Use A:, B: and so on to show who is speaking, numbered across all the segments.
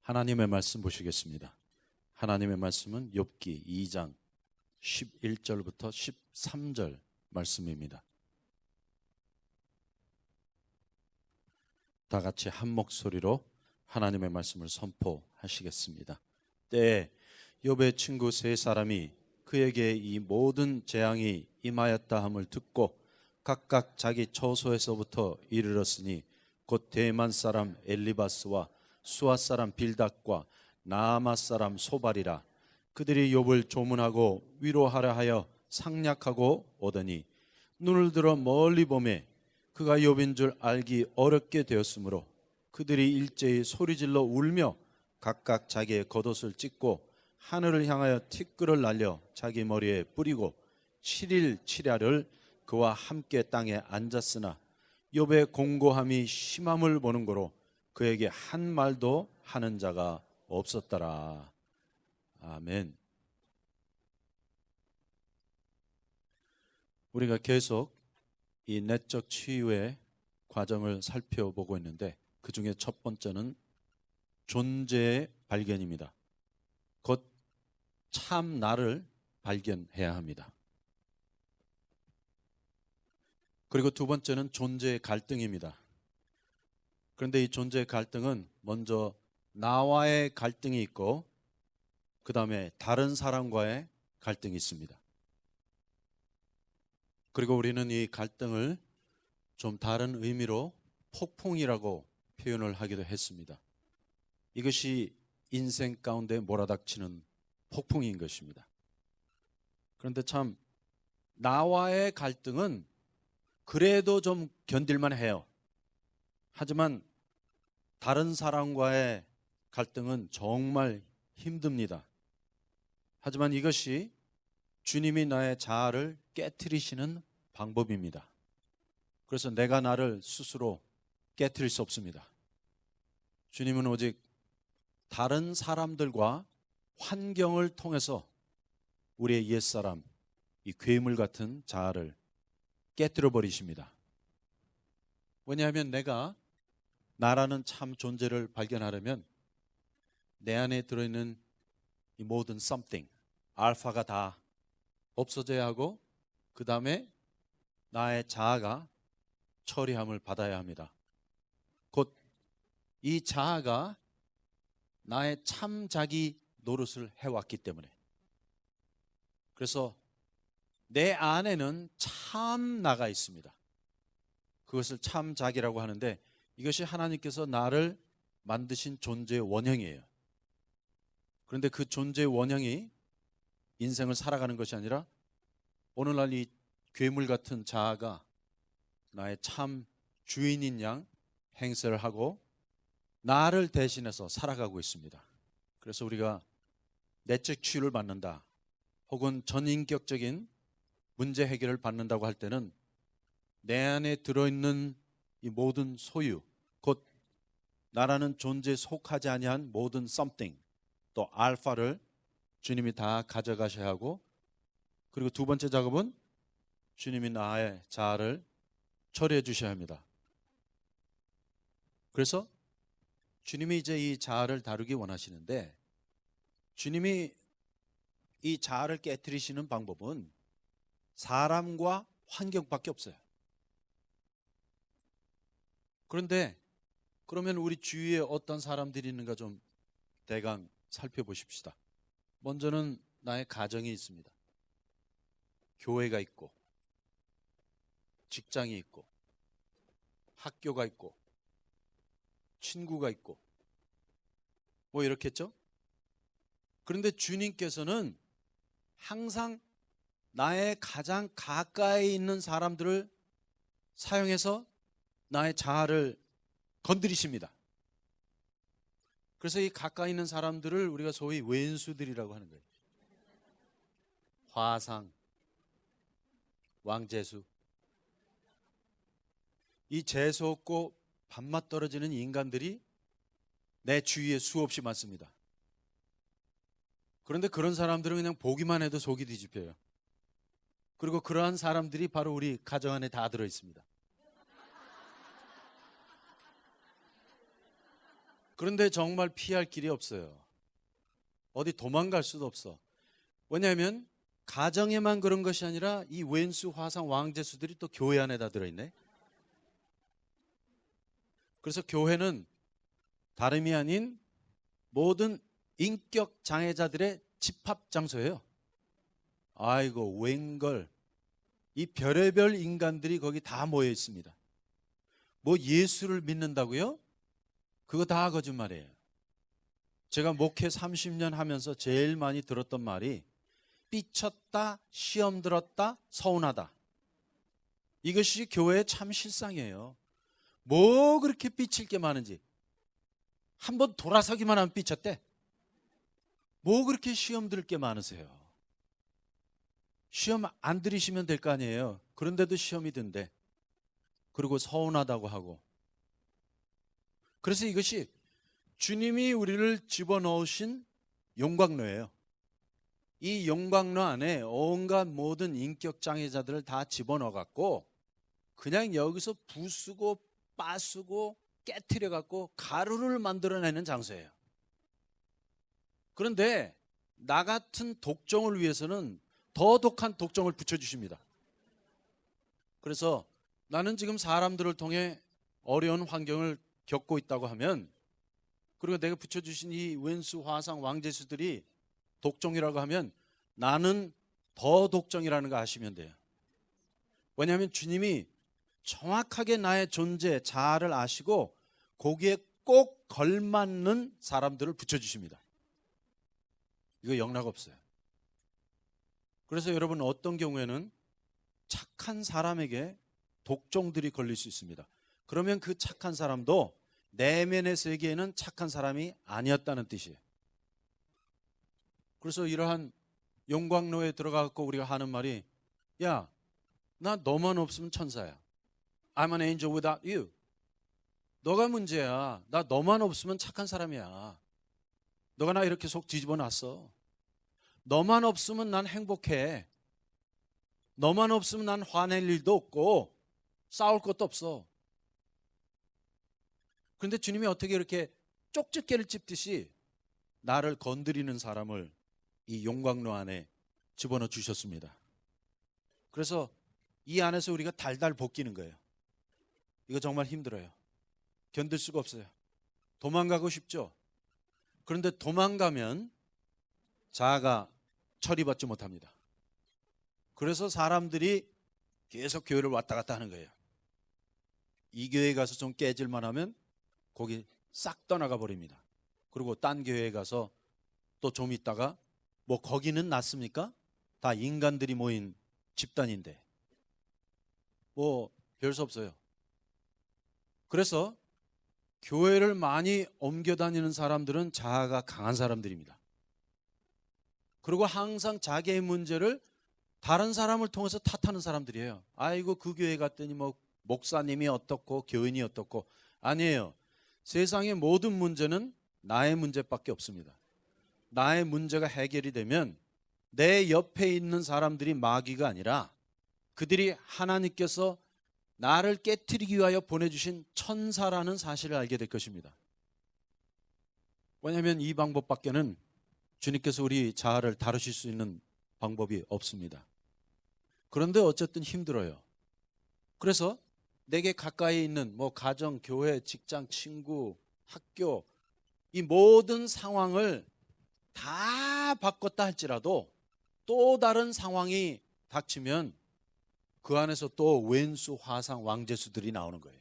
A: 하나님의 말씀 보시겠습니다. 하나님의 말씀은 욥기 2장 11절부터 13절 말씀입니다. 다 같이 한 목소리로 하나님의 말씀을 선포하시겠습니다. 때에 욥의 친구 세 사람이 그에게 이 모든 재앙이 임하였다 함을 듣고 각각 자기 처소에서부터 이르렀으니 곧 대만 사람 엘리바스와 수아 사람 빌닷과 나아마 사람 소발이라. 그들이 욥을 조문하고 위로하려 하여 상략하고 오더니 눈을 들어 멀리 보매 그가 욥인 줄 알기 어렵게 되었으므로 그들이 일제히 소리질러 울며 각각 자기의 겉옷을 찢고 하늘을 향하여 티끌을 날려 자기 머리에 뿌리고 7일 7야를 그와 함께 땅에 앉았으나 욥의 공고함이 심함을 보는 고로 그에게 한 말도 하는 자가 없었더라. 아멘. 우리가 계속 이 내적 치유의 과정을 살펴보고 있는데 그 중에 첫 번째는 존재의 발견입니다. 곧 참 나를 발견해야 합니다. 그리고 두 번째는 존재의 갈등입니다. 그런데 이 존재의 갈등은 먼저 나와의 갈등이 있고 그 다음에 다른 사람과의 갈등이 있습니다. 그리고 우리는 이 갈등을 좀 다른 의미로 폭풍이라고 표현을 하기도 했습니다. 이것이 인생 가운데 몰아닥치는 폭풍인 것입니다. 그런데 참 나와의 갈등은 그래도 좀 견딜만 해요. 하지만 다른 사람과의 갈등은 정말 힘듭니다. 하지만 이것이 주님이 나의 자아를 깨트리시는 방법입니다. 그래서 내가 나를 스스로 깨트릴 수 없습니다. 주님은 오직 다른 사람들과 환경을 통해서 우리의 옛사람, 이 괴물 같은 자아를 깨트려 버리십니다. 왜냐하면 내가 나라는 참 존재를 발견하려면 내 안에 들어있는 이 모든 something, 알파가 다 없어져야 하고 그 다음에 나의 자아가 처리함을 받아야 합니다. 곧 이 자아가 나의 참 자기 노릇을 해왔기 때문에. 그래서 내 안에는 참 나가 있습니다. 그것을 참 자기라고 하는데 이것이 하나님께서 나를 만드신 존재의 원형이에요. 그런데 그 존재의 원형이 인생을 살아가는 것이 아니라 오늘날 이 괴물 같은 자아가 나의 참 주인인 양 행세를 하고 나를 대신해서 살아가고 있습니다. 그래서 우리가 내적 치유를 받는다 혹은 전인격적인 문제 해결을 받는다고 할 때는 내 안에 들어있는 이 모든 소유, 곧 나라는 존재에 속하지 아니한 모든 something, 또 알파를 주님이 다 가져가셔야 하고, 그리고 두 번째 작업은 주님이 나의 자아를 처리해 주셔야 합니다. 그래서 주님이 이제 이 자아를 다루기 원하시는데 주님이 이 자아를 깨트리시는 방법은 사람과 환경밖에 없어요. 그런데 그러면 우리 주위에 어떤 사람들이 있는가 좀 대강 살펴보십시다. 먼저는 나의 가정이 있습니다. 교회가 있고 직장이 있고 학교가 있고 친구가 있고 뭐 이렇겠죠? 그런데 주님께서는 항상 나의 가장 가까이 있는 사람들을 사용해서 나의 자아를 건드리십니다. 그래서 이 가까이 있는 사람들을 우리가 소위 왼수들이라고 하는 거예요. 화상, 왕재수. 이 재수 없고 밥맛 떨어지는 인간들이 내 주위에 수없이 많습니다. 그런데 그런 사람들은 그냥 보기만 해도 속이 뒤집혀요. 그리고 그러한 사람들이 바로 우리 가정 안에 다 들어있습니다. 그런데 정말 피할 길이 없어요. 어디 도망갈 수도 없어. 왜냐하면 가정에만 그런 것이 아니라 이 왼수 화상 왕제수들이 또 교회 안에다 들어있네. 그래서 교회는 다름이 아닌 모든 인격 장애자들의 집합 장소예요. 아이고 웬걸, 이 별의별 인간들이 거기 다 모여 있습니다. 뭐 예수를 믿는다고요? 그거 다 거짓말이에요. 제가 목회 30년 하면서 제일 많이 들었던 말이 삐쳤다, 시험 들었다, 서운하다. 이것이 교회의 참 실상이에요. 뭐 그렇게 삐칠 게 많은지. 한번 돌아서기만 하면 삐쳤대. 뭐 그렇게 시험 들을 게 많으세요? 시험 안 들이시면 될 거 아니에요. 그런데도 시험이 든대. 그리고 서운하다고 하고. 그래서 이것이 주님이 우리를 집어넣으신 용광로예요. 이 용광로 안에 온갖 모든 인격 장애자들을 다 집어넣어갖고 그냥 여기서 부수고 빠쓰고 깨트려갖고 가루를 만들어내는 장소예요. 그런데 나 같은 독종을 위해서는 더 독한 독종을 붙여주십니다. 그래서 나는 지금 사람들을 통해 어려운 환경을 겪고 있다고 하면, 그리고 내가 붙여주신 이 왼수 화상 왕제수들이 독종이라고 하면 나는 더 독종이라는 거 아시면 돼요. 왜냐하면 주님이 정확하게 나의 존재, 자아를 아시고 거기에 꼭 걸맞는 사람들을 붙여주십니다. 이거 영락 없어요. 그래서 여러분, 어떤 경우에는 착한 사람에게 독종들이 걸릴 수 있습니다. 그러면 그 착한 사람도 내면의 세계에는 착한 사람이 아니었다는 뜻이에요. 그래서 이러한 용광로에 들어가고 우리가 하는 말이, 야, 나 너만 없으면 천사야. I'm an angel without you. 너가 문제야. 나 너만 없으면 착한 사람이야. 너가 나 이렇게 속 뒤집어 놨어. 너만 없으면 난 행복해. 너만 없으면 난 화낼 일도 없고 싸울 것도 없어. 그런데 주님이 어떻게 이렇게 쪽집게를 찝듯이 나를 건드리는 사람을 이 용광로 안에 집어넣어 주셨습니다. 그래서 이 안에서 우리가 달달 볶이는 거예요. 이거 정말 힘들어요. 견딜 수가 없어요. 도망가고 싶죠? 그런데 도망가면 자아가 처리받지 못합니다. 그래서 사람들이 계속 교회를 왔다 갔다 하는 거예요. 이 교회에 가서 좀 깨질만 하면 거기 싹 떠나가 버립니다. 그리고 딴 교회에 가서 또 좀 있다가, 뭐 거기는 낫습니까? 다 인간들이 모인 집단인데 뭐 별 수 없어요. 그래서 교회를 많이 옮겨 다니는 사람들은 자아가 강한 사람들입니다. 그리고 항상 자기의 문제를 다른 사람을 통해서 탓하는 사람들이에요. 아이고 그 교회 갔더니 뭐 목사님이 어떻고 교인이 어떻고. 아니에요. 세상의 모든 문제는 나의 문제밖에 없습니다. 나의 문제가 해결이 되면 내 옆에 있는 사람들이 마귀가 아니라 그들이 하나님께서 나를 깨트리기 위하여 보내주신 천사라는 사실을 알게 될 것입니다. 왜냐하면 이 방법밖에는 주님께서 우리 자아를 다루실 수 있는 방법이 없습니다. 그런데 어쨌든 힘들어요. 그래서 내게 가까이 있는 뭐 가정, 교회, 직장, 친구, 학교, 이 모든 상황을 다 바꿨다 할지라도 또 다른 상황이 닥치면 그 안에서 또 왼수, 화상, 왕제수들이 나오는 거예요.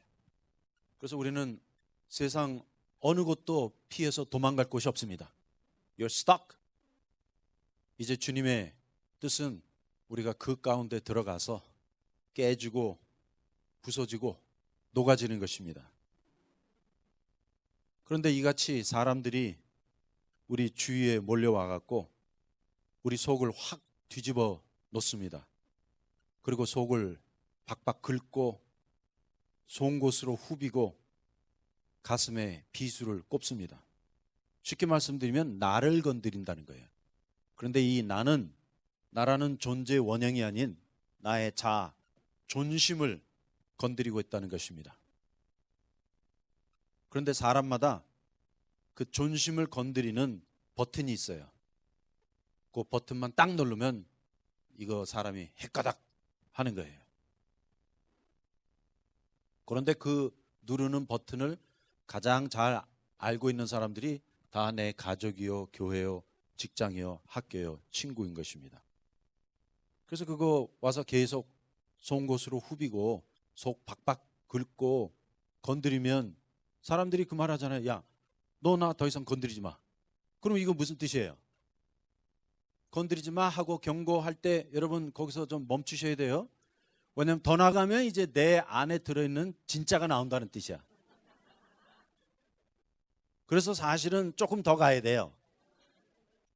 A: 그래서 우리는 세상 어느 곳도 피해서 도망갈 곳이 없습니다. You're stuck. 이제 주님의 뜻은 우리가 그 가운데 들어가서 깨지고 부서지고 녹아지는 것입니다. 그런데 이같이 사람들이 우리 주위에 몰려와 갖고 우리 속을 확 뒤집어 놓습니다. 그리고 속을 박박 긁고 송곳으로 후비고 가슴에 비수를 꼽습니다. 쉽게 말씀드리면 나를 건드린다는 거예요. 그런데 이 나는 나라는 존재의 원형이 아닌 나의 자아, 존심을 건드리고 있다는 것입니다. 그런데 사람마다 그 존심을 건드리는 버튼이 있어요. 그 버튼만 딱 누르면 이거 사람이 헷가닥 하는 거예요. 그런데 그 누르는 버튼을 가장 잘 알고 있는 사람들이 다 내 가족이요, 교회요, 직장이요, 학교요, 친구인 것입니다. 그래서 그거 와서 계속 송곳으로 후비고 속 박박 긁고 건드리면 사람들이 그 말 하잖아요. 야, 너 나 더 이상 건드리지 마. 그럼 이거 무슨 뜻이에요? 건드리지 마 하고 경고할 때 여러분 거기서 좀 멈추셔야 돼요. 왜냐하면 더 나가면 이제 내 안에 들어있는 진짜가 나온다는 뜻이야. 그래서 사실은 조금 더 가야 돼요.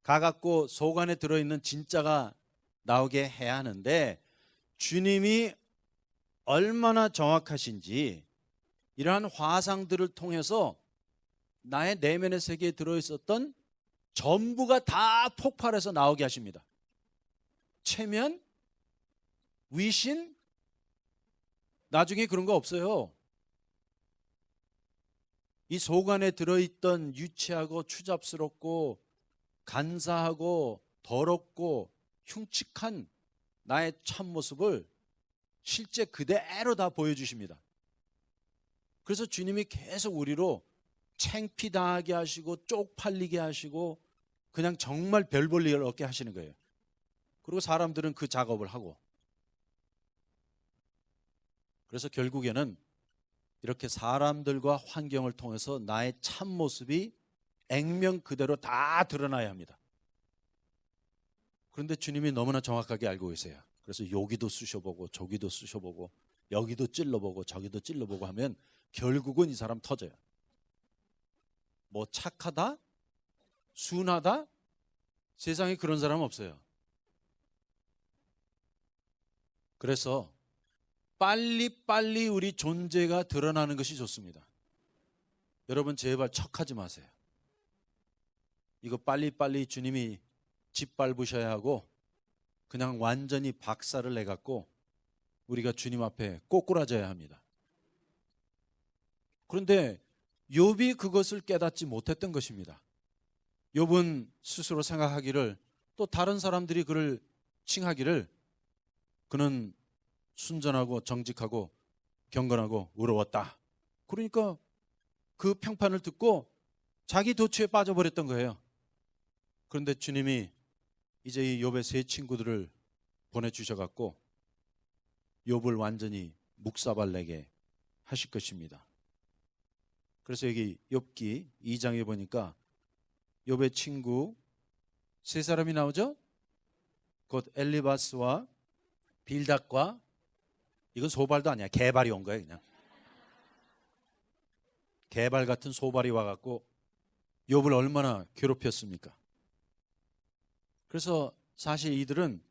A: 가갖고 속 안에 들어있는 진짜가 나오게 해야 하는데 주님이 얼마나 정확하신지 이러한 화상들을 통해서 나의 내면의 세계에 들어있었던 전부가 다 폭발해서 나오게 하십니다. 체면, 위신, 나중에 그런 거 없어요. 이 속 안에 들어있던 유치하고 추잡스럽고 간사하고 더럽고 흉측한 나의 참모습을 실제 그대로 다 보여주십니다. 그래서 주님이 계속 우리로 창피당하게 하시고 쪽팔리게 하시고 그냥 정말 별 볼 일 없게 하시는 거예요. 그리고 사람들은 그 작업을 하고, 그래서 결국에는 이렇게 사람들과 환경을 통해서 나의 참모습이 액면 그대로 다 드러나야 합니다. 그런데 주님이 너무나 정확하게 알고 계세요. 그래서 여기도 쑤셔보고 저기도 쑤셔보고 여기도 찔러보고 저기도 찔러보고 하면 결국은 이 사람 터져요. 뭐 착하다? 순하다? 세상에 그런 사람 없어요. 그래서 빨리빨리 우리 존재가 드러나는 것이 좋습니다. 여러분 제발 척하지 마세요. 이거 빨리빨리 주님이 짓밟으셔야 하고 그냥 완전히 박살을 내갖고 우리가 주님 앞에 꼬꾸라져야 합니다. 그런데 욥이 그것을 깨닫지 못했던 것입니다. 욥은 스스로 생각하기를, 또 다른 사람들이 그를 칭하기를 그는 순전하고 정직하고 경건하고 의로웠다. 그러니까 그 평판을 듣고 자기 도취에 빠져버렸던 거예요. 그런데 주님이 이제 이 욥의 세 친구들을 보내주셔갖고 욥을 완전히 묵사발내게 하실 것입니다. 그래서 여기 욥기 2장에 보니까 욥의 친구 세 사람이 나오죠. 곧 엘리바스와 빌닷과, 이건 소발도 아니야, 개발이 온 거예요. 그냥 개발 같은 소발이 와갖고 욥을 얼마나 괴롭혔습니까? 그래서 사실 이들은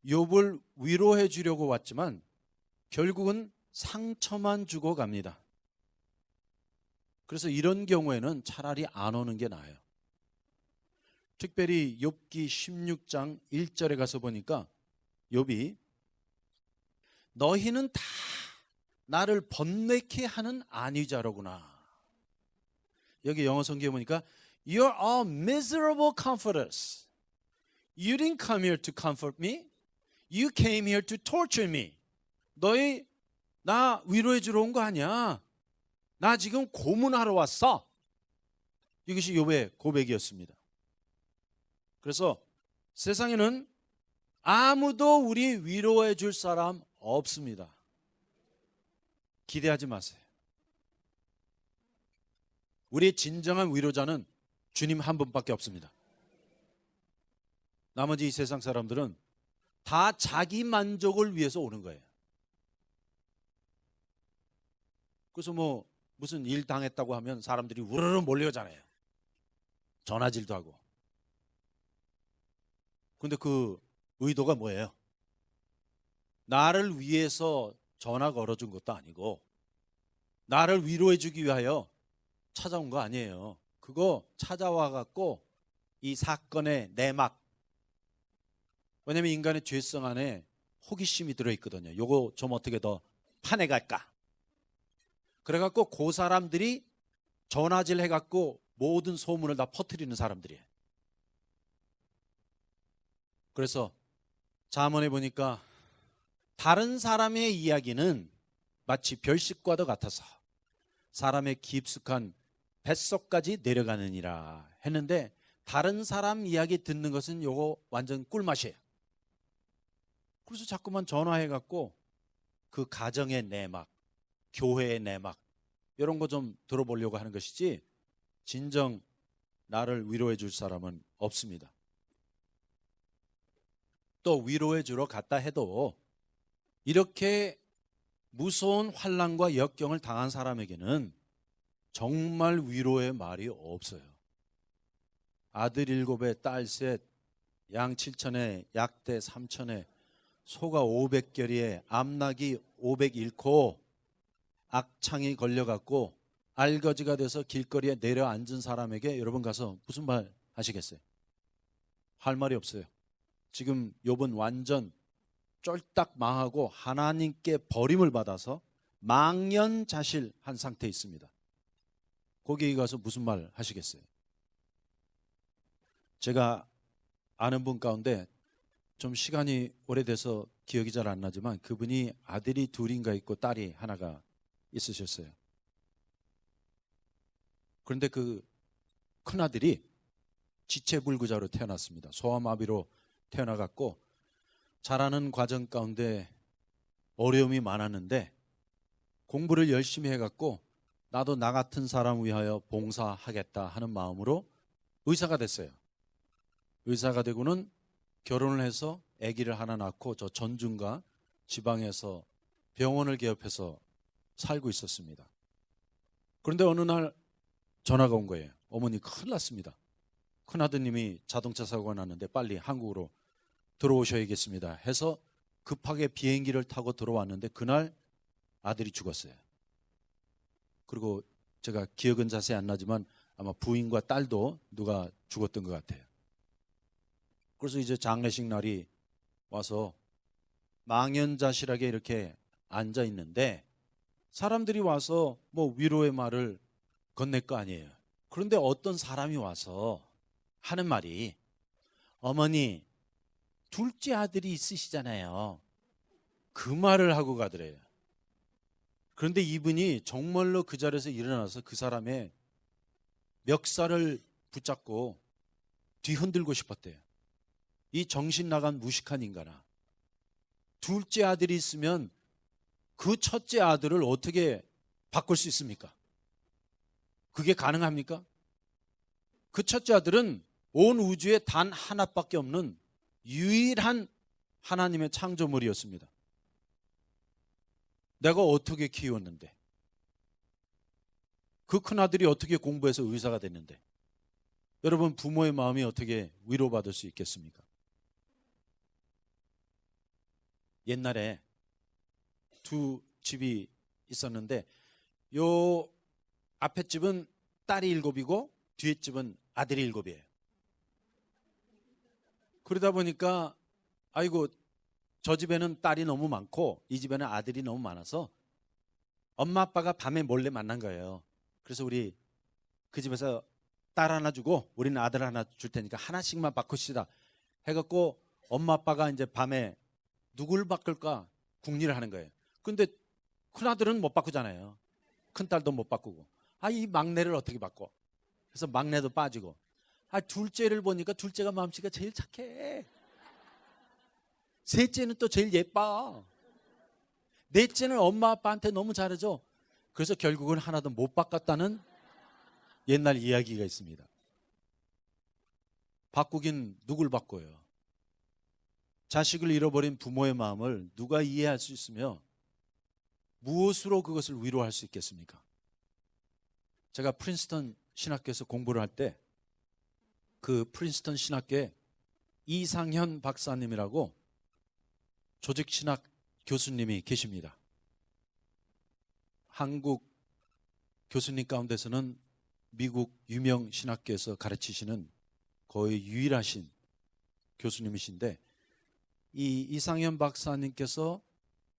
A: 욥을 위로해 주려고 왔지만 결국은 상처만 주고 갑니다. 그래서 이런 경우에는 차라리 안 오는 게 나아요. 특별히 욥기 16장 1절에 가서 보니까 욥이 너희는 다 나를 번뇌케 하는 안위자로구나. 여기 영어 성경에 보니까 You're all miserable comforters. You didn't come here to comfort me. You came here to torture me. 너희 나 위로해 주러 온 거 아니야. 나 지금 고문하러 왔어. 이것이 욥의 고백이었습니다. 그래서 세상에는 아무도 우리 위로해 줄 사람 없습니다. 기대하지 마세요. 우리의 진정한 위로자는 주님 한 분밖에 없습니다. 나머지 이 세상 사람들은 다 자기 만족을 위해서 오는 거예요. 그래서 뭐 무슨 일 당했다고 하면 사람들이 우르르 몰려오잖아요. 전화질도 하고. 그런데 그 의도가 뭐예요? 나를 위해서 전화 걸어준 것도 아니고 나를 위로해 주기 위하여 찾아온 거 아니에요. 그거 찾아와 갖고 이 사건의 내막, 왜냐하면 인간의 죄성 안에 호기심이 들어있거든요. 요거 좀 어떻게 더 파내갈까. 그래갖고 그 사람들이 전화질 해갖고 모든 소문을 다 퍼뜨리는 사람들이에요. 그래서 잠언에 보니까 다른 사람의 이야기는 마치 별식과도 같아서 사람의 깊숙한 뱃속까지 내려가느니라 했는데, 다른 사람 이야기 듣는 것은 요거 완전 꿀맛이에요. 그래서 자꾸만 전화해갖고 그 가정의 내막, 교회의 내막 이런 거 좀 들어보려고 하는 것이지, 진정 나를 위로해 줄 사람은 없습니다. 또 위로해 주러 갔다 해도 이렇게 무서운 환난과 역경을 당한 사람에게는 정말 위로의 말이 없어요. 아들 7에 딸 셋, 양 7천에 약대 3천에 소가 500결이에 암나귀 500 잃고 악창이 걸려갖고 알거지가 돼서 길거리에 내려앉은 사람에게 여러분 가서 무슨 말 하시겠어요? 할 말이 없어요. 지금 욥은 완전 쫄딱 망하고 하나님께 버림을 받아서 망연자실한 상태에 있습니다. 거기에 가서 무슨 말 하시겠어요? 제가 아는 분 가운데 좀 시간이 오래돼서 기억이 잘 안 나지만 그분이 아들이 둘인가 있고 딸이 하나가 있으셨어요. 그런데 그 큰아들이 지체불구자로 태어났습니다. 소아마비로 태어나갔고 자라는 과정 가운데 어려움이 많았는데 공부를 열심히 해갖고 나도 나 같은 사람 위하여 봉사하겠다 하는 마음으로 의사가 됐어요. 의사가 되고는 결혼을 해서 아기를 하나 낳고 저 전중과 지방에서 병원을 개업해서 살고 있었습니다. 그런데 어느 날 전화가 온 거예요. 어머니 큰일 났습니다. 큰아드님이 자동차 사고가 났는데 빨리 한국으로 들어오셔야겠습니다 해서 급하게 비행기를 타고 들어왔는데 그날 아들이 죽었어요. 그리고 제가 기억은 자세히 안 나지만 아마 부인과 딸도 누가 죽었던 것 같아요. 그래서 이제 장례식 날이 와서 망연자실하게 이렇게 앉아 있는데 사람들이 와서 뭐 위로의 말을 건넬 거 아니에요. 그런데 어떤 사람이 와서 하는 말이, 어머니 둘째 아들이 있으시잖아요. 그 말을 하고 가더래요. 그런데 이분이 정말로 그 자리에서 일어나서 그 사람의 멱살을 붙잡고 뒤흔들고 싶었대요. 이 정신 나간 무식한 인간아, 둘째 아들이 있으면 그 첫째 아들을 어떻게 바꿀 수 있습니까? 그게 가능합니까? 그 첫째 아들은 온 우주에 단 하나밖에 없는 유일한 하나님의 창조물이었습니다. 내가 어떻게 키웠는데, 그 큰아들이 어떻게 공부해서 의사가 됐는데, 여러분 부모의 마음이 어떻게 위로받을 수 있겠습니까? 옛날에 두 집이 있었는데 요 앞에 집은 딸이 7이고 뒤에 집은 아들이 7이에요. 그러다 보니까 아이고 저 집에는 딸이 너무 많고 이 집에는 아들이 너무 많아서 엄마 아빠가 밤에 몰래 만난 거예요. 그래서 우리 그 집에서 딸 하나 주고 우리는 아들 하나 줄 테니까 하나씩만 바꾸시다 해갖고 엄마 아빠가 이제 밤에 누굴 바꿀까 궁리를 하는 거예요. 근데 큰아들은 못 바꾸잖아요. 큰딸도 못 바꾸고. 이 막내를 어떻게 바꿔? 그래서 막내도 빠지고. 둘째를 보니까 둘째가 마음씨가 제일 착해. 셋째는 또 제일 예뻐. 넷째는 엄마 아빠한테 너무 잘해줘. 그래서 결국은 하나도 못 바꿨다는 옛날 이야기가 있습니다. 바꾸긴 누굴 바꿔요? 자식을 잃어버린 부모의 마음을 누가 이해할 수 있으며 무엇으로 그것을 위로할 수 있겠습니까? 제가 프린스턴 신학교에서 공부를 할 때 그 프린스턴 신학교에 이상현 박사님이라고 조직신학 교수님이 계십니다. 한국 교수님 가운데서는 미국 유명 신학교에서 가르치시는 거의 유일하신 교수님이신데, 이 이상현 박사님께서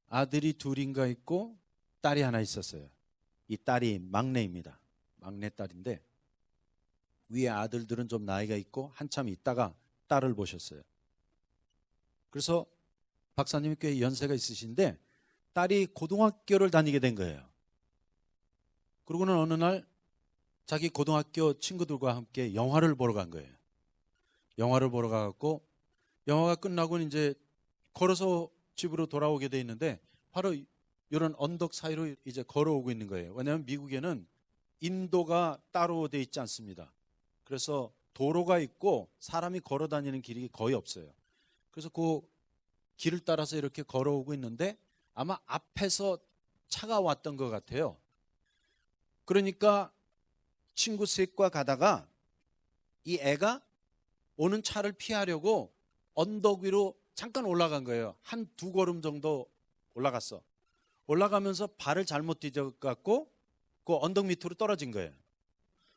A: 아들이 둘인가 있고 딸이 하나 있었어요. 이 딸이 막내입니다. 막내딸인데 위에 아들들은 좀 나이가 있고 한참 있다가 딸을 보셨어요. 그래서 박사님이 꽤 연세가 있으신데 딸이 고등학교를 다니게 된 거예요. 그러고는 어느 날 자기 고등학교 친구들과 함께 영화를 보러 간 거예요. 영화를 보러 가갖고 영화가 끝나고 이제 걸어서 집으로 돌아오게 돼 있는데 바로 이런 언덕 사이로 이제 걸어오고 있는 거예요. 왜냐하면 미국에는 인도가 따로 돼 있지 않습니다. 그래서 도로가 있고 사람이 걸어 다니는 길이 거의 없어요. 그래서 그 길을 따라서 이렇게 걸어오고 있는데 아마 앞에서 차가 왔던 것 같아요. 그러니까 친구 셋과 가다가 이 애가 오는 차를 피하려고 언덕 위로 잠깐 올라간 거예요. 한 두 걸음 정도 올라갔어. 올라가면서 발을 잘못 디뎌갖고 그 언덕 밑으로 떨어진 거예요.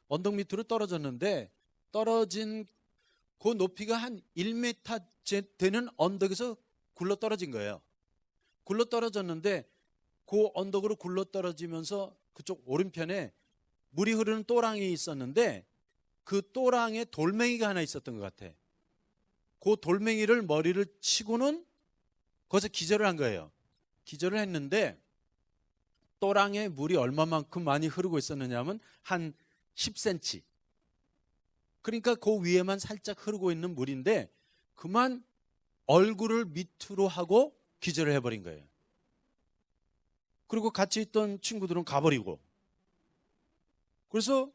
A: 언덕 밑으로 떨어졌는데 떨어진 그 높이가 한 1m 되는 언덕에서 굴러 떨어진 거예요. 굴러 떨어졌는데 그 언덕으로 굴러 떨어지면서 그쪽 오른편에 물이 흐르는 또랑이 있었는데 그 또랑에 돌멩이가 하나 있었던 것 같아. 그 돌멩이를 머리를 치고는 거기서 기절을 한 거예요. 기절을 했는데 또랑에 물이 얼마만큼 많이 흐르고 있었느냐 하면 한 10cm. 그러니까 그 위에만 살짝 흐르고 있는 물인데 그만 얼굴을 밑으로 하고 기절을 해버린 거예요. 그리고 같이 있던 친구들은 가버리고. 그래서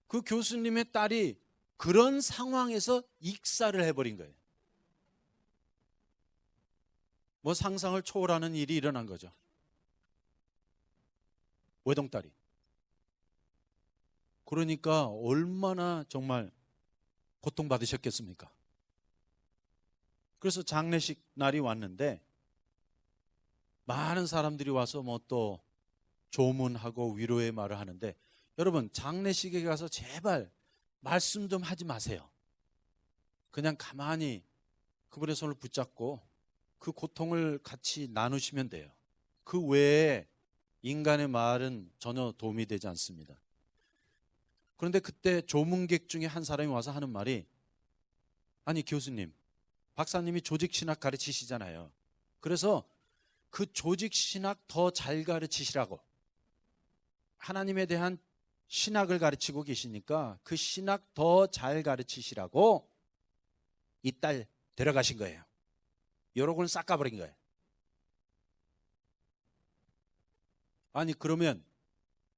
A: 그 교수님의 딸이 그런 상황에서 익사를 해버린 거예요. 뭐 상상을 초월하는 일이 일어난 거죠. 외동딸이. 그러니까 얼마나 정말 고통받으셨겠습니까? 그래서 장례식 날이 왔는데 많은 사람들이 와서 뭐 또 조문하고 위로의 말을 하는데 여러분 장례식에 가서 제발 말씀 좀 하지 마세요. 그냥 가만히 그분의 손을 붙잡고 그 고통을 같이 나누시면 돼요. 그 외에 인간의 말은 전혀 도움이 되지 않습니다. 그런데 그때 조문객 중에 한 사람이 와서 하는 말이 아니 교수님, 박사님이 조직신학 가르치시잖아요. 그래서 그 조직신학 더 잘 가르치시라고. 하나님에 대한 신학을 가르치고 계시니까 그 신학 더 잘 가르치시라고 이 딸 데려가신 거예요. 여러분을 싹 가버린 거예요. 아니 그러면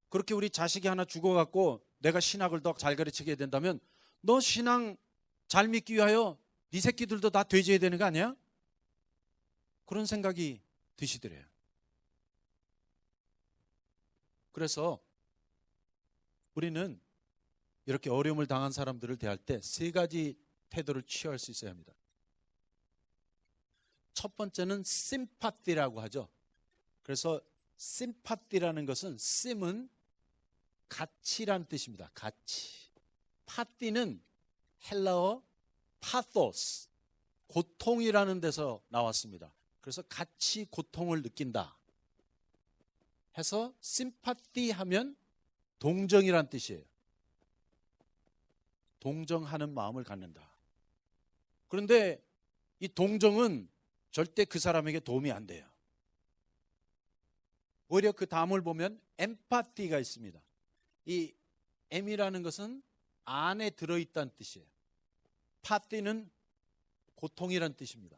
A: 그렇게 우리 자식이 하나 죽어갖고 내가 신학을 더 잘 가르치게 된다면 너 신앙 잘 믿기 위하여 네 새끼들도 다 돼져야 되는 거 아니야? 그런 생각이 드시더래요. 그래서 우리는 이렇게 어려움을 당한 사람들을 대할 때 세 가지 태도를 취할 수 있어야 합니다. 첫 번째는 심파티라고 하죠. 그래서 심파티라는 것은 심은 가치라는 뜻입니다. 가치. 파티는 헬라어 파토스, 고통이라는 데서 나왔습니다. 그래서 같이 고통을 느낀다 해서 심파티 하면 동정이란 뜻이에요. 동정하는 마음을 갖는다. 그런데 이 동정은 절대 그 사람에게 도움이 안 돼요. 오히려 그 다음을 보면 엠파티가 있습니다. 이 M이라는 것은 안에 들어있다는 뜻이에요. 파티는 고통이란 뜻입니다.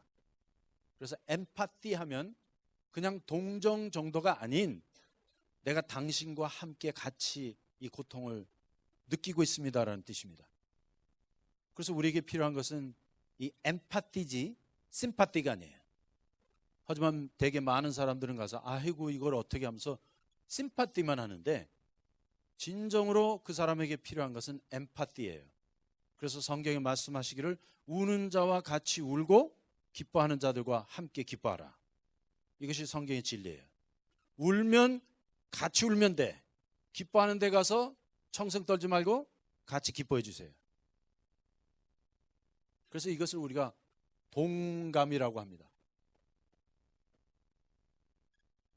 A: 그래서 엠파티 하면 그냥 동정 정도가 아닌 내가 당신과 함께 같이 이 고통을 느끼고 있습니다라는 뜻입니다. 그래서 우리에게 필요한 것은 이 엠파티지 심파티가 아니에요. 하지만 되게 많은 사람들은 가서 아이고 이걸 어떻게 하면서 심파티만 하는데 진정으로 그 사람에게 필요한 것은 엠파티예요. 그래서 성경에 말씀하시기를 우는 자와 같이 울고 기뻐하는 자들과 함께 기뻐하라. 이것이 성경의 진리예요. 울면 같이 울면 돼. 기뻐하는 데 가서 청승 떨지 말고 같이 기뻐해 주세요. 그래서 이것을 우리가 동감이라고 합니다.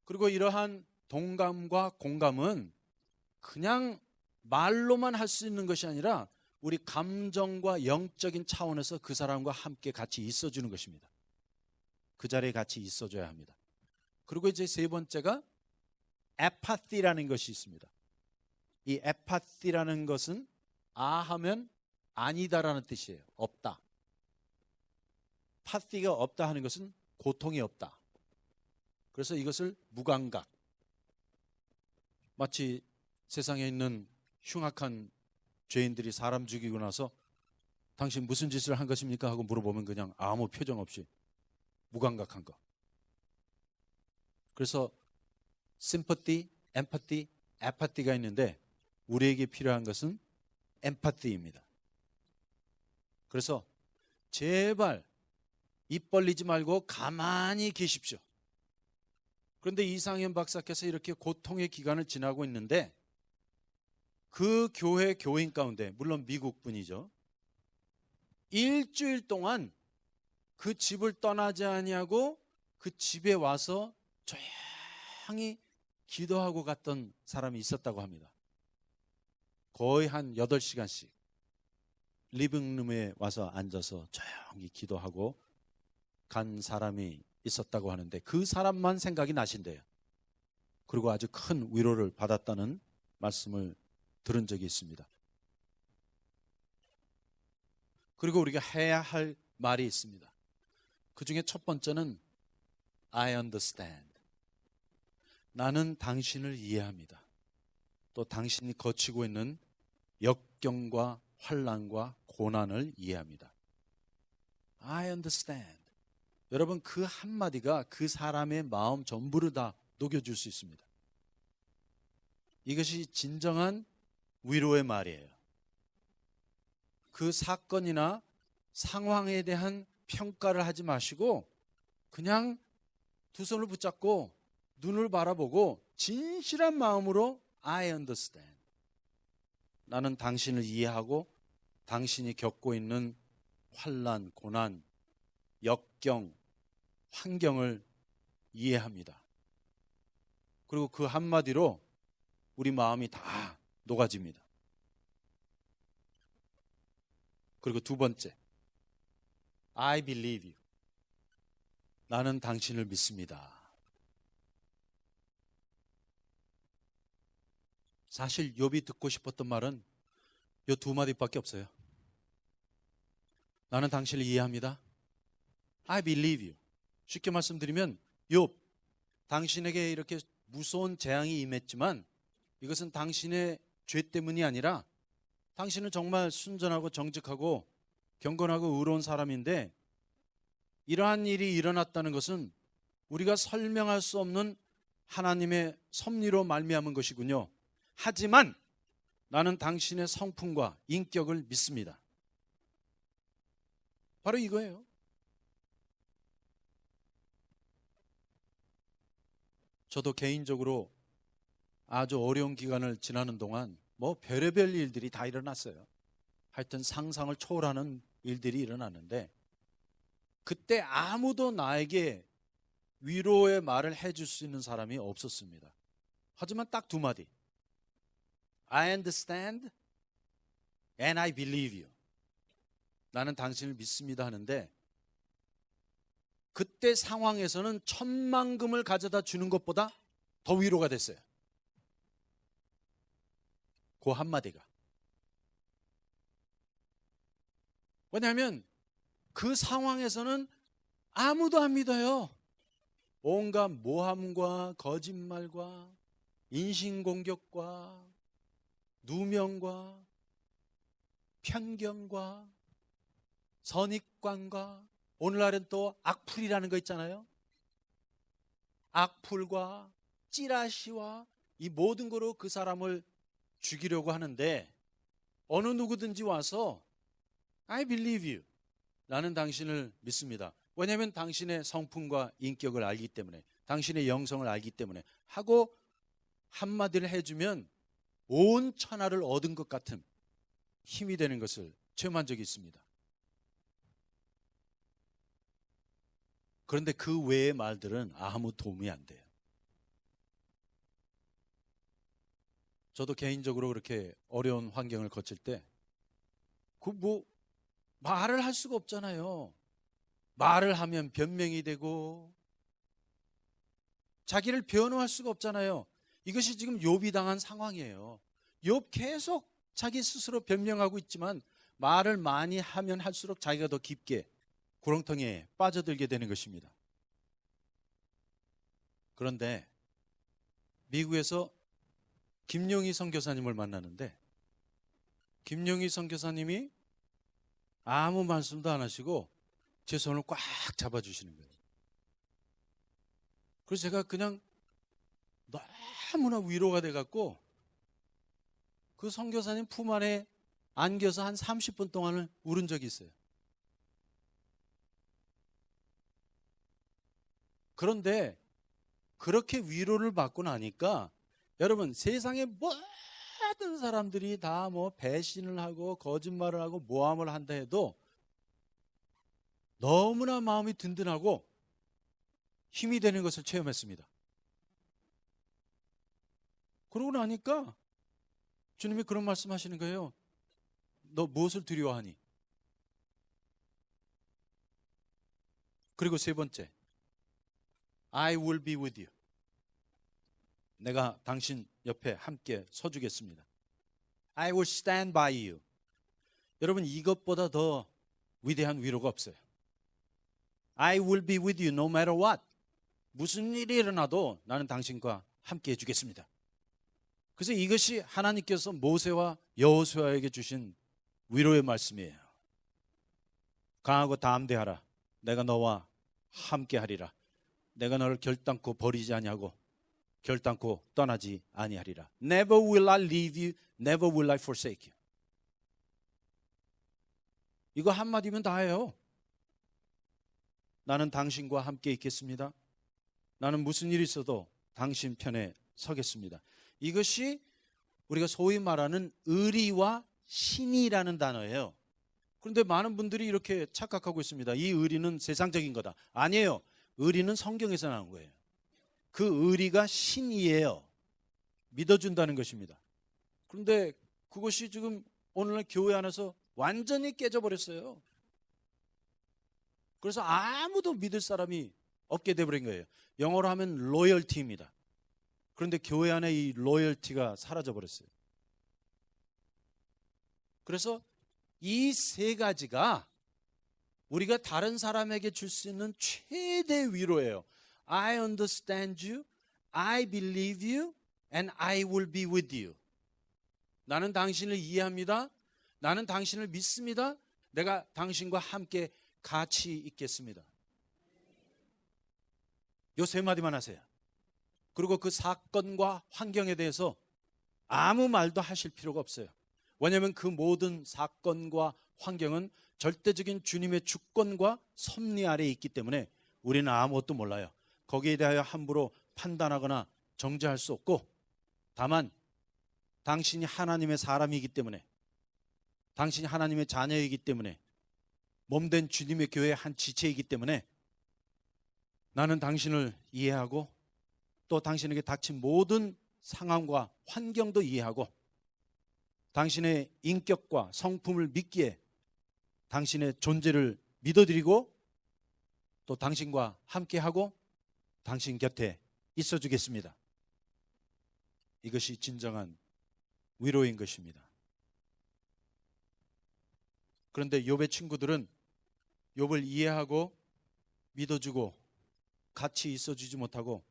A: 그리고 이러한 동감과 공감은 그냥 말로만 할 수 있는 것이 아니라 우리 감정과 영적인 차원에서 그 사람과 함께 같이 있어주는 것입니다. 그 자리에 같이 있어줘야 합니다. 그리고 이제 세 번째가 에파티라는 것이 있습니다. 이 에파티라는 것은 하면 아니다라는 뜻이에요. 없다. 파티가 없다 하는 것은 고통이 없다. 그래서 이것을 무감각, 마치 세상에 있는 흉악한 죄인들이 사람 죽이고 나서 당신 무슨 짓을 한 것입니까? 하고 물어보면 그냥 아무 표정 없이 무감각한 거. 그래서 심퍼티, 엠파티, 에파티가 있는데 우리에게 필요한 것은 엠파티입니다. 그래서 제발 입 벌리지 말고 가만히 계십시오. 그런데 이상현 박사께서 이렇게 고통의 기간을 지나고 있는데 그 교회 교인 가운데, 물론 미국 분이죠, 일주일 동안 그 집을 떠나지 아니하고 그 집에 와서 조용히 기도하고 갔던 사람이 있었다고 합니다. 거의 한 8시간씩 리빙룸에 와서 앉아서 조용히 기도하고 간 사람이 있었다고 하는데 그 사람만 생각이 나신대요. 그리고 아주 큰 위로를 받았다는 말씀을 들은 적이 있습니다. 그리고 우리가 해야 할 말이 있습니다. 그 중에 첫 번째는 I understand. 나는 당신을 이해합니다. 또 당신이 거치고 있는 역경과 환난과 고난을 이해합니다. I understand. 여러분, 그 한마디가 그 사람의 마음 전부를 다 녹여줄 수 있습니다. 이것이 진정한 위로의 말이에요. 그 사건이나 상황에 대한 평가를 하지 마시고 그냥 두 손을 붙잡고 눈을 바라보고 진실한 마음으로 I understand. 나는 당신을 이해하고 당신이 겪고 있는 환난, 고난, 역경, 환경을 이해합니다. 그리고 그 한마디로 우리 마음이 다 녹아집니다. 그리고 두 번째, I believe you. 나는 당신을 믿습니다. 사실 욥이 듣고 싶었던 말은 이 두 마디밖에 없어요. 나는 당신을 이해합니다. I believe you. 쉽게 말씀드리면 욥, 당신에게 이렇게 무서운 재앙이 임했지만 이것은 당신의 죄 때문이 아니라 당신은 정말 순전하고 정직하고 경건하고 의로운 사람인데 이러한 일이 일어났다는 것은 우리가 설명할 수 없는 하나님의 섭리로 말미암은 것이군요. 하지만 나는 당신의 성품과 인격을 믿습니다. 바로 이거예요. 저도 개인적으로 아주 어려운 기간을 지나는 동안 뭐 별의별 일들이 다 일어났어요. 하여튼 상상을 초월하는 일들이 일어났는데 그때 아무도 나에게 위로의 말을 해줄 수 있는 사람이 없었습니다. 하지만 딱 두 마디. I understand and I believe you. 나는 당신을 믿습니다 하는데 그때 상황에서는 1,000만금을 가져다 주는 것보다 더 위로가 됐어요. 그 한마디가. 왜냐하면 그 상황에서는 아무도 안 믿어요. 온갖 모함과 거짓말과 인신공격과 누명과 편견과 선입관과 오늘날은 또 악플이라는 거 있잖아요. 악플과 찌라시와 이 모든 거로 그 사람을 죽이려고 하는데 어느 누구든지 와서 I believe you. 나는 당신을 믿습니다. 왜냐하면 당신의 성품과 인격을 알기 때문에 당신의 영성을 알기 때문에 하고 한마디를 해주면 온 천하를 얻은 것 같은 힘이 되는 것을 체험한 적이 있습니다. 그런데 그 외의 말들은 아무 도움이 안 돼요. 저도 개인적으로 그렇게 어려운 환경을 거칠 때 말을 할 수가 없잖아요. 말을 하면 변명이 되고 자기를 변호할 수가 없잖아요. 이것이 지금 욥이 당한 상황이에요. 욥 계속 자기 스스로 변명하고 있지만 말을 많이 하면 할수록 자기가 더 깊게 구렁텅이에 빠져들게 되는 것입니다. 그런데 미국에서 김용희 선교사님을 만나는데 김용희 선교사님이 아무 말씀도 안 하시고 제 손을 꽉 잡아주시는 거예요. 그래서 제가 그냥 너무나 위로가 돼갖고 그 선교사님 품 안에 안겨서 한 30분 동안을 울은 적이 있어요. 그런데 그렇게 위로를 받고 나니까 여러분, 세상의 모든 사람들이 다 배신을 하고 거짓말을 하고 모함을 한다 해도 너무나 마음이 든든하고 힘이 되는 것을 체험했습니다. 그러고 나니까 주님이 그런 말씀 하시는 거예요. 너 무엇을 두려워하니? 그리고 세 번째, I will be with you. 내가 당신 옆에 함께 서주겠습니다. I will stand by you. 여러분, 이것보다 더 위대한 위로가 없어요. I will be with you no matter what. 무슨 일이 일어나도 나는 당신과 함께 해주겠습니다. 그래서 이것이 하나님께서 모세와 여호수아에게 주신 위로의 말씀이에요. 강하고 담대하라. 내가 너와 함께 하리라. 내가 너를 결단코 버리지 아니하고 결단코 떠나지 아니하리라. Never will I leave you, never will I forsake you. 이거 한마디면 다예요. 나는 당신과 함께 있겠습니다. 나는 무슨 일이 있어도 당신 편에 서겠습니다. 이것이 우리가 소위 말하는 의리와 신의라는 단어예요. 그런데 많은 분들이 이렇게 착각하고 있습니다. 이 의리는 세상적인 거다. 아니에요. 의리는 성경에서 나온 거예요. 그 의리가 신이에요. 믿어준다는 것입니다. 그런데 그것이 지금 오늘날 교회 안에서 완전히 깨져버렸어요. 그래서 아무도 믿을 사람이 없게 돼버린 거예요. 영어로 하면 로열티입니다. 그런데 교회 안에 이 로열티가 사라져버렸어요. 그래서 이 세 가지가 우리가 다른 사람에게 줄 수 있는 최대 위로예요. I understand you, I believe you, and I will be with you. 나는 당신을 이해합니다. 나는 당신을 믿습니다. 내가 당신과 함께 같이 있겠습니다. 요 세 마디만 하세요. 그리고 그 사건과 환경에 대해서 아무 말도 하실 필요가 없어요. 왜냐하면 그 모든 사건과 환경은 절대적인 주님의 주권과 섭리 아래에 있기 때문에 우리는 아무것도 몰라요. 거기에 대하여 함부로 판단하거나 정죄할 수 없고, 다만 당신이 하나님의 사람이기 때문에, 당신이 하나님의 자녀이기 때문에, 몸된 주님의 교회의 한 지체이기 때문에 나는 당신을 이해하고 또 당신에게 닥친 모든 상황과 환경도 이해하고 당신의 인격과 성품을 믿기에 당신의 존재를 믿어드리고 또 당신과 함께하고 당신 곁에 있어주겠습니다. 이것이 진정한 위로인 것입니다. 그런데 욥의 친구들은 욥을 이해하고 믿어주고 같이 있어주지 못하고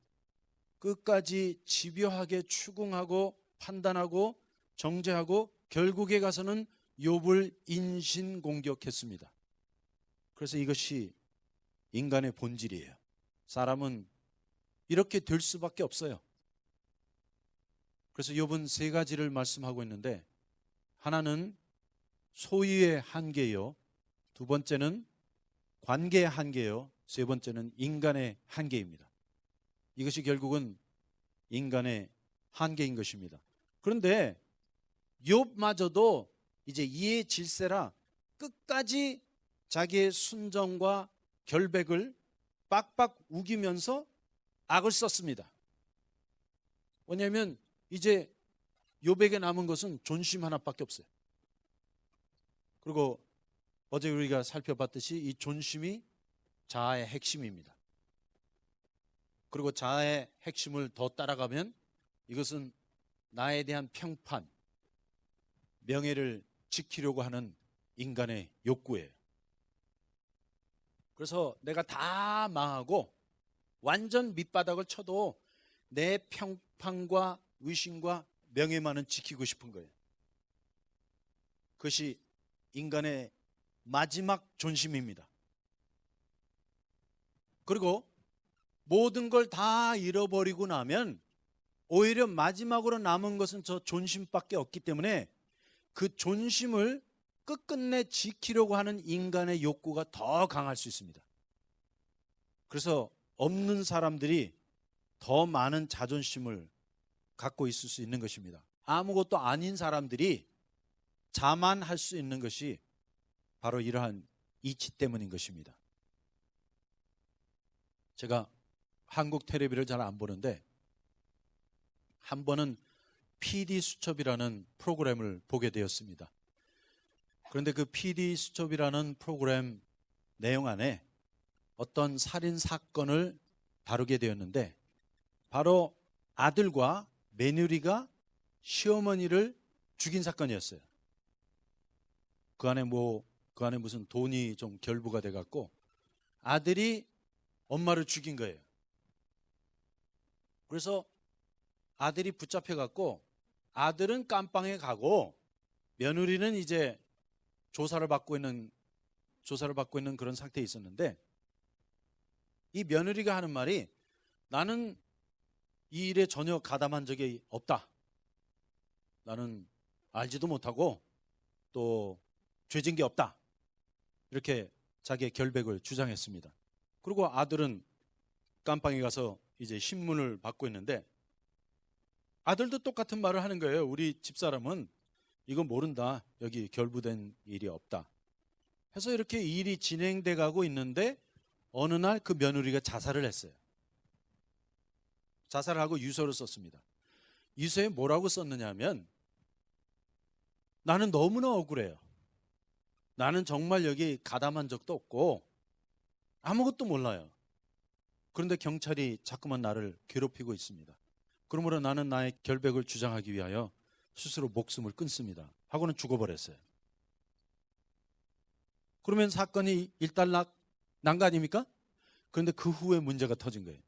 A: 끝까지 집요하게 추궁하고 판단하고 정죄하고 결국에 가서는 욥을 인신공격했습니다. 그래서 이것이 인간의 본질이에요. 사람은 이렇게 될 수밖에 없어요. 그래서 욥은 세 가지를 말씀하고 있는데, 하나는 소유의 한계요, 두 번째는 관계의 한계요, 세 번째는 인간의 한계입니다. 이것이 결국은 인간의 한계인 것입니다. 그런데 욥마저도 이제 이해 질세라 끝까지 자기의 순정과 결백을 빡빡 우기면서 악을 썼습니다. 왜냐하면 이제 욥에게 남은 것은 존심 하나밖에 없어요. 그리고 어제 우리가 살펴봤듯이 이 존심이 자아의 핵심입니다. 그리고 자아의 핵심을 더 따라가면 이것은 나에 대한 평판, 명예를 지키려고 하는 인간의 욕구예요. 그래서 내가 다 망하고 완전 밑바닥을 쳐도 내 평판과 위신과 명예만은 지키고 싶은 거예요. 그것이 인간의 마지막 존심입니다. 그리고 모든 걸 다 잃어버리고 나면 오히려 마지막으로 남은 것은 저 존심밖에 없기 때문에 그 존심을 끝끝내 지키려고 하는 인간의 욕구가 더 강할 수 있습니다. 그래서 없는 사람들이 더 많은 자존심을 갖고 있을 수 있는 것입니다. 아무것도 아닌 사람들이 자만할 수 있는 것이 바로 이러한 이치 때문인 것입니다. 제가 한국 텔레비를 잘 안 보는데 한 번은 PD수첩이라는 프로그램을 보게 되었습니다. 그런데 그 PD수첩이라는 프로그램 내용 안에 어떤 살인 사건을 다루게 되었는데 바로 아들과 며느리가 시어머니를 죽인 사건이었어요. 그 안에 무슨 돈이 좀 결부가 돼 갖고 아들이 엄마를 죽인 거예요. 그래서 아들이 붙잡혀 갖고 아들은 깜빵에 가고 며느리는 이제 조사를 받고 있는 그런 상태에 있었는데 이 며느리가 하는 말이 나는 이 일에 전혀 가담한 적이 없다. 나는 알지도 못하고 또 죄진 게 없다. 이렇게 자기의 결백을 주장했습니다. 그리고 아들은 깜빵에 가서 이제 신문을 받고 있는데 아들도 똑같은 말을 하는 거예요. 우리 집사람은 이거 모른다. 여기 결부된 일이 없다. 해서 이렇게 일이 진행돼 가고 있는데 어느 날 그 며느리가 자살을 했어요. 자살을 하고 유서를 썼습니다. 유서에 뭐라고 썼느냐면 나는 너무나 억울해요. 나는 정말 여기 가담한 적도 없고 아무것도 몰라요. 그런데 경찰이 자꾸만 나를 괴롭히고 있습니다. 그러므로 나는 나의 결백을 주장하기 위하여 스스로 목숨을 끊습니다. 하고는 죽어버렸어요. 그러면 사건이 일단락 난 거 아닙니까? 그런데 그 후에 문제가 터진 거예요.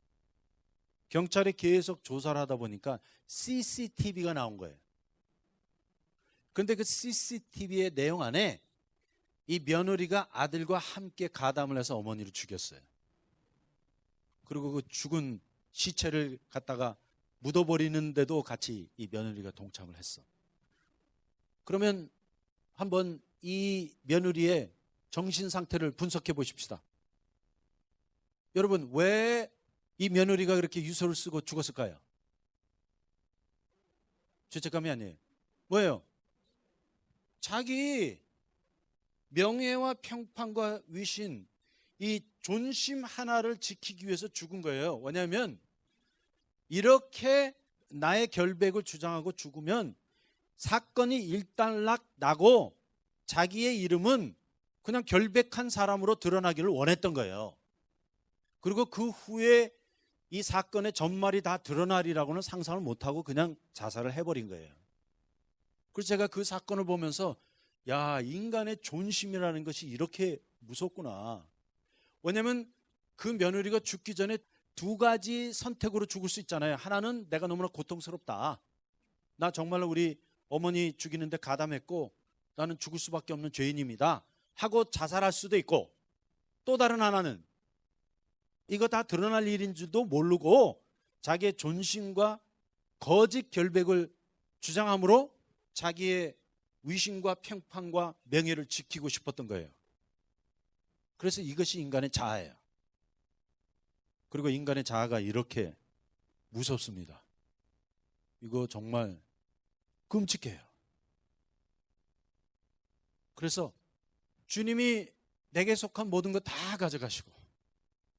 A: 경찰이 계속 조사를 하다 보니까 CCTV가 나온 거예요. 그런데 그 CCTV의 내용 안에 이 며느리가 아들과 함께 가담을 해서 어머니를 죽였어요. 그리고 그 죽은 시체를 갖다가 묻어버리는데도 같이 이 며느리가 동참을 했어. 그러면 한번 이 며느리의 정신 상태를 분석해 보십시다. 여러분, 왜 이 며느리가 그렇게 유서를 쓰고 죽었을까요? 죄책감이 아니에요. 뭐예요? 자기 명예와 평판과 위신, 이 존심 하나를 지키기 위해서 죽은 거예요. 왜냐하면 이렇게 나의 결백을 주장하고 죽으면 사건이 일단락 나고 자기의 이름은 그냥 결백한 사람으로 드러나기를 원했던 거예요. 그리고 그 후에 이 사건의 전말이 다 드러나리라고는 상상을 못하고 그냥 자살을 해버린 거예요. 그래서 제가 그 사건을 보면서 야, 인간의 존심이라는 것이 이렇게 무섭구나. 왜냐하면 그 며느리가 죽기 전에 두 가지 선택으로 죽을 수 있잖아요. 하나는 내가 너무나 고통스럽다. 나 정말로 우리 어머니 죽이는데 가담했고 나는 죽을 수밖에 없는 죄인입니다. 하고 자살할 수도 있고, 또 다른 하나는 이거 다 드러날 일인 줄도 모르고 자기의 존심과 거짓 결백을 주장함으로 자기의 위신과 평판과 명예를 지키고 싶었던 거예요. 그래서 이것이 인간의 자아예요. 그리고 인간의 자아가 이렇게 무섭습니다. 이거 정말 끔찍해요. 그래서 주님이 내게 속한 모든 것 다 가져가시고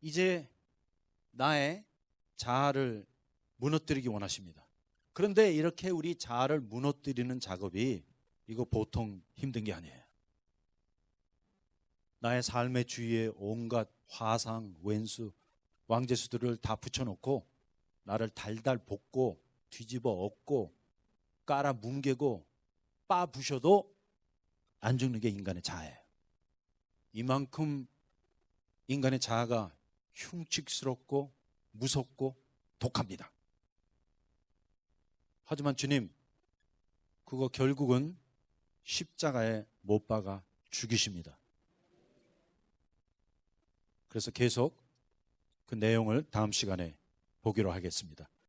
A: 이제 나의 자아를 무너뜨리기 원하십니다. 그런데 이렇게 우리 자아를 무너뜨리는 작업이 이거 보통 힘든 게 아니에요. 나의 삶의 주위에 온갖 화상, 왼수, 왕재수들을 다 붙여놓고 나를 달달 볶고 뒤집어 엎고 깔아 뭉개고 빠 부셔도 안 죽는 게 인간의 자아예요. 이만큼 인간의 자아가 흉측스럽고 무섭고 독합니다. 하지만 주님, 그거 결국은 십자가에 못 박아 죽이십니다. 그래서 계속 그 내용을 다음 시간에 보기로 하겠습니다.